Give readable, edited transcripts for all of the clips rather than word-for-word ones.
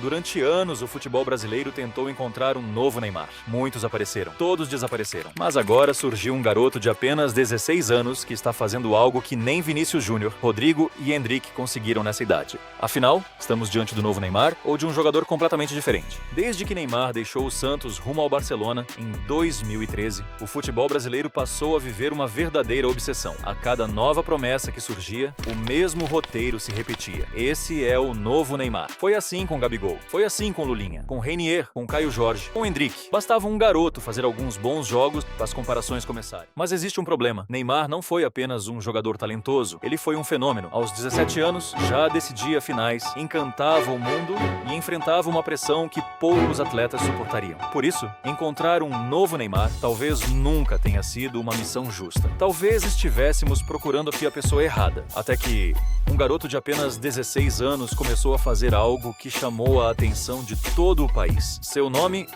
Durante anos, o futebol brasileiro tentou encontrar um novo Neymar. Muitos apareceram, todos desapareceram. Mas agora surgiu um garoto de apenas 16 anos que está fazendo algo que nem Vinícius Júnior, Rodrigo e Endrick conseguiram nessa idade. Afinal, estamos diante do novo Neymar ou de um jogador completamente diferente? Desde que Neymar deixou o Santos rumo ao Barcelona, em 2013, o futebol brasileiro passou a viver uma verdadeira obsessão. A cada nova promessa que surgia, o mesmo roteiro se repetia. Esse é o novo Neymar. Foi assim com Gabigol, foi assim com Lulinha, com Reinier, com Caio Jorge, com Endrick. Bastava um garoto fazer alguns bons jogos para as comparações começarem. Mas existe um problema. Neymar não foi apenas um jogador talentoso, ele foi um fenômeno. Aos 17 anos, já decidia finais, encantava o mundo e enfrentava uma pressão que poucos atletas suportariam. Por isso, encontrar um novo Neymar talvez nunca tenha sido uma missão justa. Talvez estivéssemos procurando aqui a pessoa errada. Até que um garoto de apenas 16 anos começou a fazer algo que chamou a atenção de todo o país. Seu nome?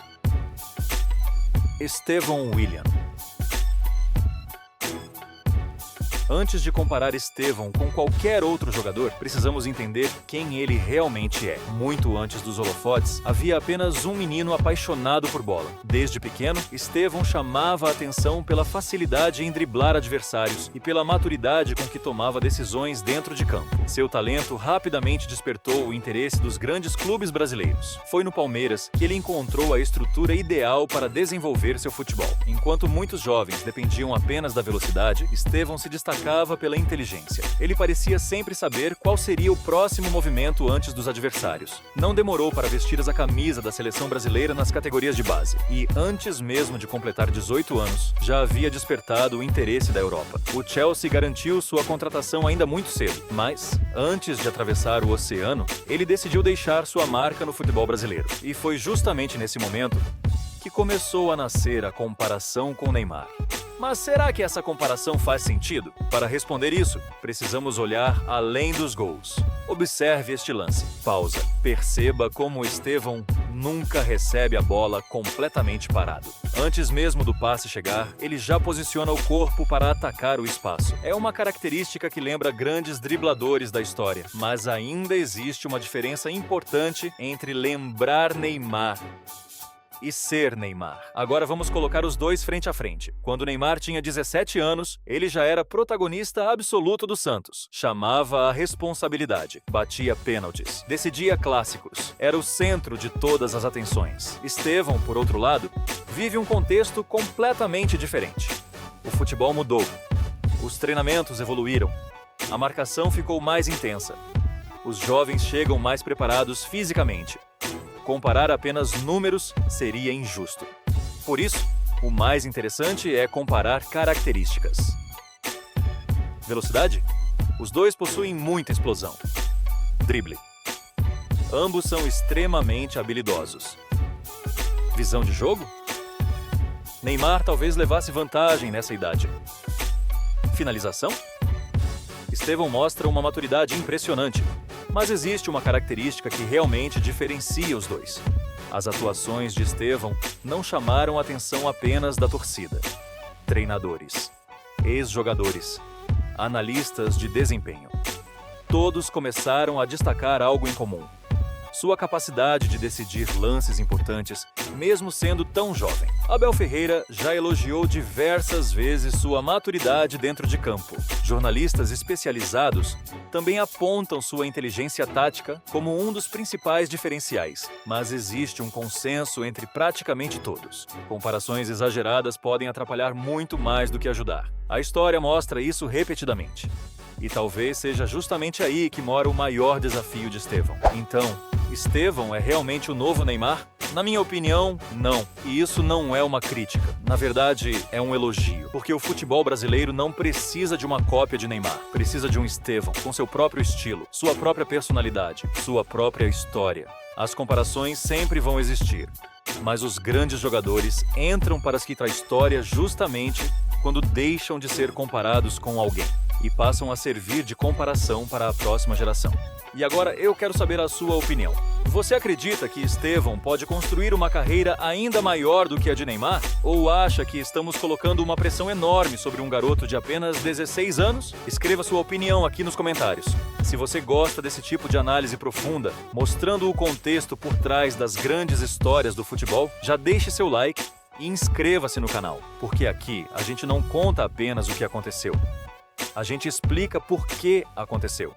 Estevão William. Antes de comparar Estevão com qualquer outro jogador, precisamos entender quem ele realmente é. Muito antes dos holofotes, havia apenas um menino apaixonado por bola. Desde pequeno, Estevão chamava a atenção pela facilidade em driblar adversários e pela maturidade com que tomava decisões dentro de campo. Seu talento rapidamente despertou o interesse dos grandes clubes brasileiros. Foi no Palmeiras que ele encontrou a estrutura ideal para desenvolver seu futebol. Enquanto muitos jovens dependiam apenas da velocidade, Estevão se destacava pela inteligência. Ele parecia sempre saber qual seria o próximo movimento antes dos adversários. Não demorou para vestir a camisa da seleção brasileira nas categorias de base. E antes mesmo de completar 18 anos, já havia despertado o interesse da Europa. O Chelsea garantiu sua contratação ainda muito cedo, mas, antes de atravessar o oceano, ele decidiu deixar sua marca no futebol brasileiro. E foi justamente nesse momento que começou a nascer a comparação com Neymar. Mas será que essa comparação faz sentido? Para responder isso, precisamos olhar além dos gols. Observe este lance. Pausa. Perceba como o Estevão nunca recebe a bola completamente parado. Antes mesmo do passe chegar, ele já posiciona o corpo para atacar o espaço. É uma característica que lembra grandes dribladores da história. Mas ainda existe uma diferença importante entre lembrar Neymar e ser Neymar. Agora vamos colocar os dois frente a frente. Quando Neymar tinha 17 anos, ele já era protagonista absoluto do Santos. Chamava a responsabilidade, batia pênaltis, decidia clássicos, era o centro de todas as atenções. Estevão, por outro lado, vive um contexto completamente diferente. O futebol mudou, os treinamentos evoluíram, a marcação ficou mais intensa, os jovens chegam mais preparados fisicamente. Comparar apenas números seria injusto. Por isso, o mais interessante é comparar características. Velocidade? Os dois possuem muita explosão. Drible. Ambos são extremamente habilidosos. Visão de jogo? Neymar talvez levasse vantagem nessa idade. Finalização? Estevão mostra uma maturidade impressionante. Mas existe uma característica que realmente diferencia os dois. As atuações de Estevão não chamaram a atenção apenas da torcida. Treinadores, ex-jogadores, analistas de desempenho. Todos começaram a destacar algo em comum. Sua capacidade de decidir lances importantes, mesmo sendo tão jovem. Abel Ferreira já elogiou diversas vezes sua maturidade dentro de campo. Jornalistas especializados também apontam sua inteligência tática como um dos principais diferenciais. Mas existe um consenso entre praticamente todos. Comparações exageradas podem atrapalhar muito mais do que ajudar. A história mostra isso repetidamente. E talvez seja justamente aí que mora o maior desafio de Estevão. Então, Estevão é realmente o novo Neymar? Na minha opinião, não. E isso não é uma crítica. Na verdade, é um elogio. Porque o futebol brasileiro não precisa de uma cópia de Neymar. Precisa de um Estevão, com seu próprio estilo, sua própria personalidade, sua própria história. As comparações sempre vão existir. Mas os grandes jogadores entram para escrita a história justamente quando deixam de ser comparados com alguém e passam a servir de comparação para a próxima geração. E agora eu quero saber a sua opinião. Você acredita que Estevão pode construir uma carreira ainda maior do que a de Neymar? Ou acha que estamos colocando uma pressão enorme sobre um garoto de apenas 16 anos? Escreva sua opinião aqui nos comentários. Se você gosta desse tipo de análise profunda, mostrando o contexto por trás das grandes histórias do futebol, já deixe seu like e inscreva-se no canal, porque aqui a gente não conta apenas o que aconteceu. A gente explica por que aconteceu.